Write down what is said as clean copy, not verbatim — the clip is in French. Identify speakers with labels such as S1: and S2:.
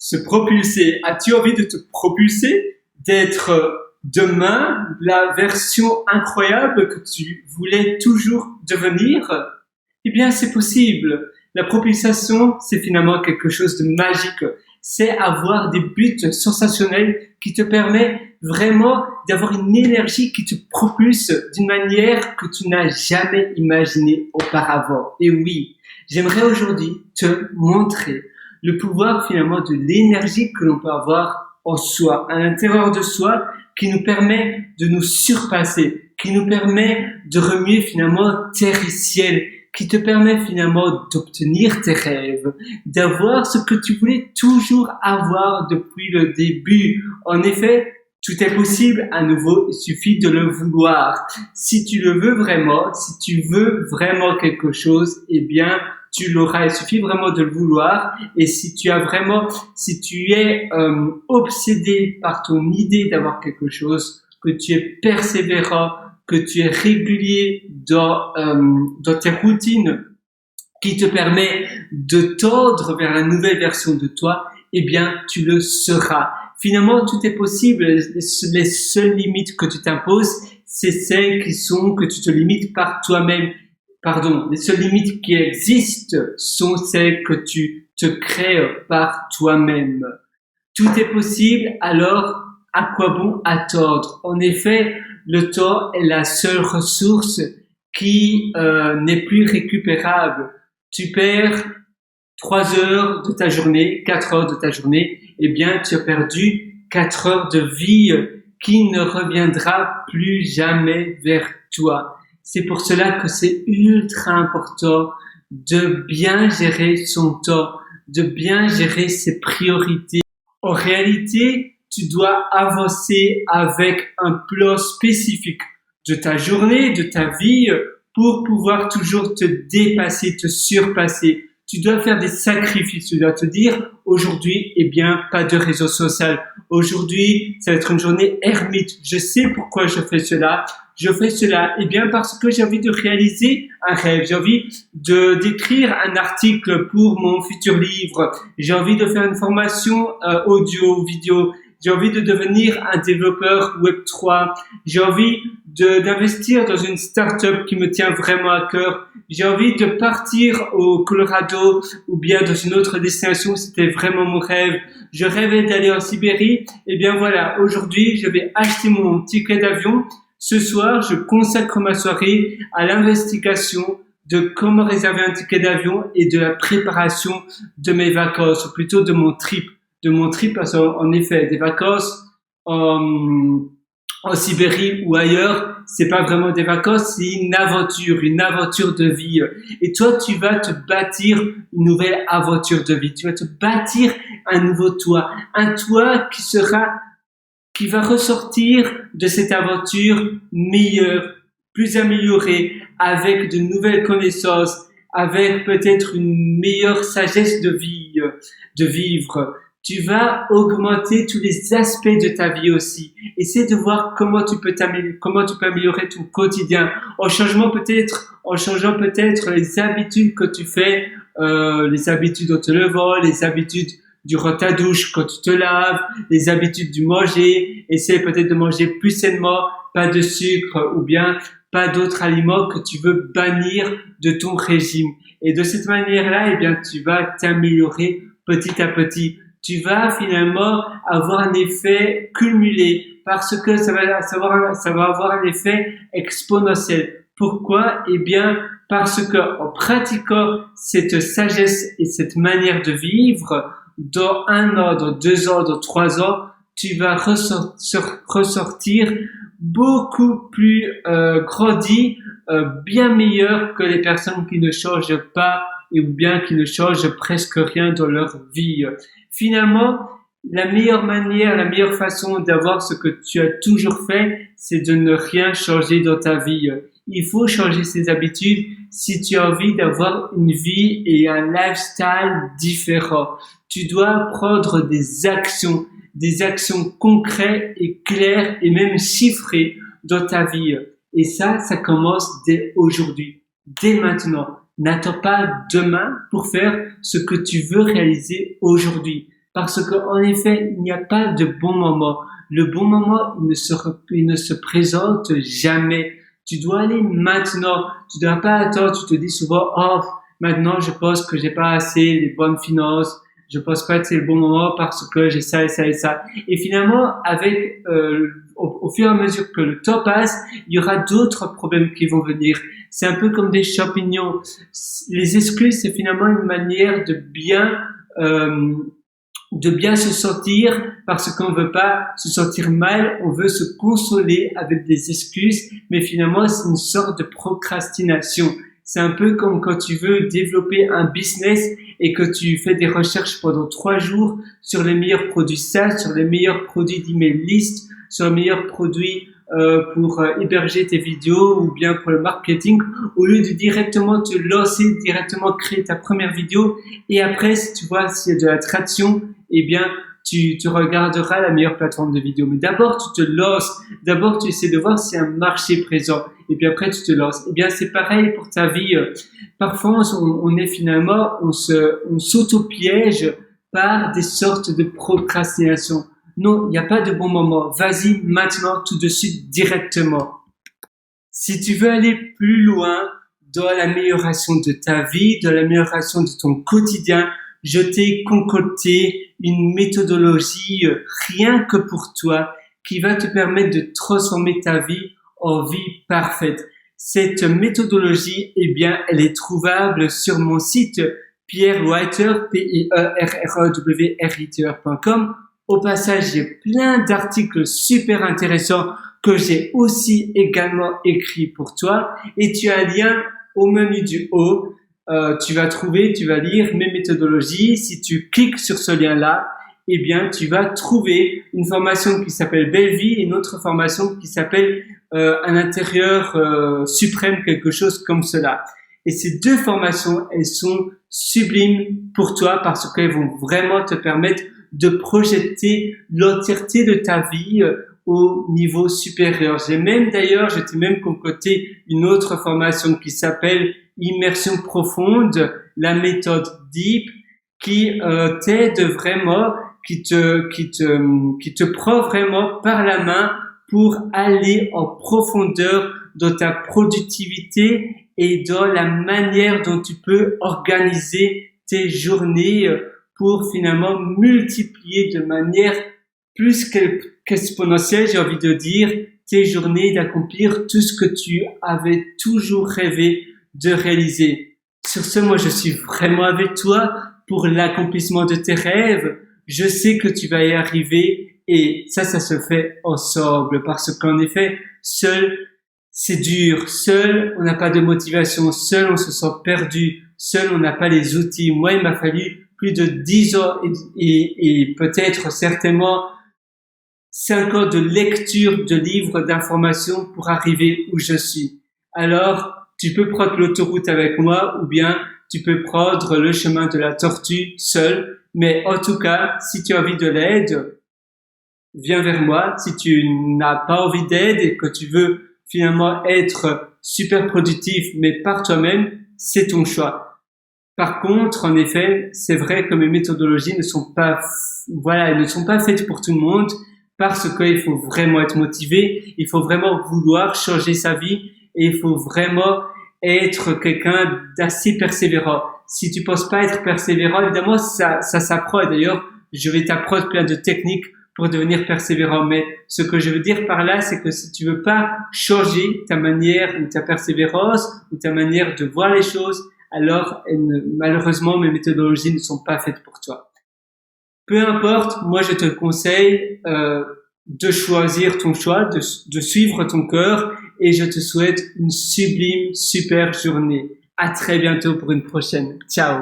S1: Se propulser. As-tu envie de te propulser, d'être demain la version incroyable que tu voulais toujours devenir? Eh bien, c'est possible. La propulsation, c'est finalement quelque chose de magique. C'est avoir des buts sensationnels qui te permet vraiment d'avoir une énergie qui te propulse d'une manière que tu n'as jamais imaginée auparavant. Et oui, j'aimerais aujourd'hui te montrer le pouvoir finalement de l'énergie que l'on peut avoir en soi, à l'intérieur de soi, qui nous permet de nous surpasser, qui nous permet de remuer finalement terre et ciel, qui te permet finalement d'obtenir tes rêves, d'avoir ce que tu voulais toujours avoir depuis le début. En effet, tout est possible à nouveau, il suffit de le vouloir. Si tu le veux vraiment, si tu veux vraiment quelque chose, eh bien, tu l'auras. Il suffit vraiment de le vouloir. Et si tu es obsédé par ton idée d'avoir quelque chose, que tu es persévérant, que tu es régulier dans tes routines, qui te permet de tendre vers la nouvelle version de toi, eh bien, tu le seras. Finalement, tout est possible. Les seules limites que tu t'imposes, c'est celles que tu te limites par toi-même. Pardon, les seules limites qui existent sont celles que tu te crées par toi-même. Tout est possible, alors à quoi bon attendre? En effet, le temps est la seule ressource qui n'est plus récupérable. Tu perds 3 heures de ta journée, 4 heures de ta journée, eh bien, tu as perdu 4 heures de vie qui ne reviendra plus jamais vers toi. C'est pour cela que c'est ultra important de bien gérer son temps, de bien gérer ses priorités. En réalité, tu dois avancer avec un plan spécifique de ta journée, de ta vie, pour pouvoir toujours te dépasser, te surpasser. Tu dois faire des sacrifices. Tu dois te dire, aujourd'hui, eh bien, pas de réseau social. Aujourd'hui, ça va être une journée ermite. Je sais pourquoi je fais cela. Je fais cela, eh bien, parce que j'ai envie de réaliser un rêve. J'ai envie d'écrire un article pour mon futur livre. J'ai envie de faire une formation audio, vidéo. J'ai envie de devenir un développeur Web3. J'ai envie d'investir dans une start-up qui me tient vraiment à cœur. J'ai envie de partir au Colorado ou bien dans une autre destination. C'était vraiment mon rêve. Je rêvais d'aller en Sibérie. Eh bien voilà, aujourd'hui, je vais acheter mon ticket d'avion. Ce soir, je consacre ma soirée à l'investigation de comment réserver un ticket d'avion et de la préparation de mes vacances, ou plutôt de mon trip. Parce qu'en effet, des vacances en Sibérie ou ailleurs, c'est pas vraiment des vacances, c'est une aventure de vie. Et toi, tu vas te bâtir une nouvelle aventure de vie. Tu vas te bâtir un nouveau toi, un toi qui va ressortir de cette aventure meilleur, plus amélioré, avec de nouvelles connaissances, avec peut-être une meilleure sagesse de vie, de vivre. Tu vas augmenter tous les aspects de ta vie aussi. Essaie de voir comment tu peux améliorer ton quotidien en changeant peut-être les habitudes que tu fais, les habitudes en te levant, les habitudes durant ta douche quand tu te laves, les habitudes du manger. Essaie peut-être de manger plus sainement, pas de sucre ou bien pas d'autres aliments que tu veux bannir de ton régime. Et de cette manière-là, eh bien, tu vas t'améliorer petit à petit. Tu vas finalement avoir un effet cumulé parce que ça va avoir un effet exponentiel. Pourquoi? Eh bien, parce que en pratiquant cette sagesse et cette manière de vivre, dans 1 an, dans 2 ans, dans 3 ans, tu vas ressortir beaucoup plus grandi, bien meilleur que les personnes qui ne changent pas ou bien qui ne changent presque rien dans leur vie. Finalement, la meilleure façon d'avoir ce que tu as toujours fait, c'est de ne rien changer dans ta vie. Il faut changer ses habitudes si tu as envie d'avoir une vie et un lifestyle différent. Tu dois prendre des actions concrètes et claires et même chiffrées dans ta vie. Et ça commence dès aujourd'hui, dès maintenant. N'attends pas demain pour faire ce que tu veux réaliser aujourd'hui. Parce qu'en effet, il n'y a pas de bon moment. Le bon moment, il ne se présente jamais. Tu dois aller maintenant. Tu dois pas attendre. Tu te dis souvent, oh, maintenant, je pense que j'ai pas assez les bonnes finances. Je pense pas que c'est le bon moment parce que j'ai ça et ça et ça. Et finalement, au fur et à mesure que le temps passe, il y aura d'autres problèmes qui vont venir. C'est un peu comme des champignons. Les excuses, c'est finalement une manière euh, de bien se sentir parce qu'on veut pas se sentir mal, on veut se consoler avec des excuses, mais finalement c'est une sorte de procrastination. C'est un peu comme quand tu veux développer un business et que tu fais des recherches pendant 3 jours sur les meilleurs produits SaaS, sur les meilleurs produits d'email list, sur les meilleurs produits pour héberger tes vidéos ou bien pour le marketing, au lieu de directement te lancer, directement créer ta première vidéo et après si tu vois s'il y a de la traction, eh bien, tu regarderas la meilleure plateforme de vidéo. Mais d'abord, tu te lances. D'abord, tu essaies de voir s'il y a un marché présent. Et puis après, tu te lances. Eh bien, c'est pareil pour ta vie. Parfois, on est finalement, on s'auto-piège par des sortes de procrastination. Non, il n'y a pas de bon moment. Vas-y maintenant, tout de suite, directement. Si tu veux aller plus loin dans l'amélioration de ta vie, dans l'amélioration de ton quotidien, je t'ai concocté une méthodologie rien que pour toi qui va te permettre de transformer ta vie en vie parfaite. Cette méthodologie, eh bien, elle est trouvable sur mon site pierrewriter, pierrewriter.com. Au passage, j'ai plein d'articles super intéressants que j'ai aussi également écrits pour toi et tu as un lien au menu du haut. Tu vas lire mes méthodologies. Si tu cliques sur ce lien-là, eh bien, tu vas trouver une formation qui s'appelle Belle Vie et une autre formation qui s'appelle Un intérieur suprême, quelque chose comme cela. Et ces deux formations, elles sont sublimes pour toi parce qu'elles vont vraiment te permettre de projeter l'entièreté de ta vie au niveau supérieur. Je t'ai même concocté une autre formation qui s'appelle Immersion profonde, la méthode Deep, qui t'aide vraiment, qui te prend vraiment par la main pour aller en profondeur dans ta productivité et dans la manière dont tu peux organiser tes journées pour finalement multiplier de manière plus qu'exponentielle, j'ai envie de dire, tes journées, d'accomplir tout ce que tu avais toujours rêvé de réaliser. Sur ce, moi, je suis vraiment avec toi pour l'accomplissement de tes rêves. Je sais que tu vas y arriver et ça se fait ensemble parce qu'en effet, seul, c'est dur. Seul, on n'a pas de motivation. Seul, on se sent perdu. Seul, on n'a pas les outils. Moi, il m'a fallu plus de 10 ans et peut-être certainement 5 ans de lecture de livres, d'informations pour arriver où je suis. Alors, tu peux prendre l'autoroute avec moi ou bien tu peux prendre le chemin de la tortue seul. Mais en tout cas, si tu as envie de l'aide, viens vers moi. Si tu n'as pas envie d'aide et que tu veux finalement être super productif mais par toi-même, c'est ton choix. Par contre, en effet, c'est vrai que mes méthodologies ne sont pas faites pour tout le monde parce qu'il faut vraiment être motivé, il faut vraiment vouloir changer sa vie et il faut vraiment être quelqu'un d'assez persévérant. Si tu penses pas être persévérant, évidemment, ça s'apprend. Et d'ailleurs, je vais t'apprendre plein de techniques pour devenir persévérant. Mais ce que je veux dire par là, c'est que si tu veux pas changer ta manière ou ta persévérance ou ta manière de voir les choses, alors malheureusement, mes méthodologies ne sont pas faites pour toi. Peu importe, moi je te conseille de choisir ton choix, de suivre ton cœur et je te souhaite une sublime, super journée. À très bientôt pour une prochaine. Ciao.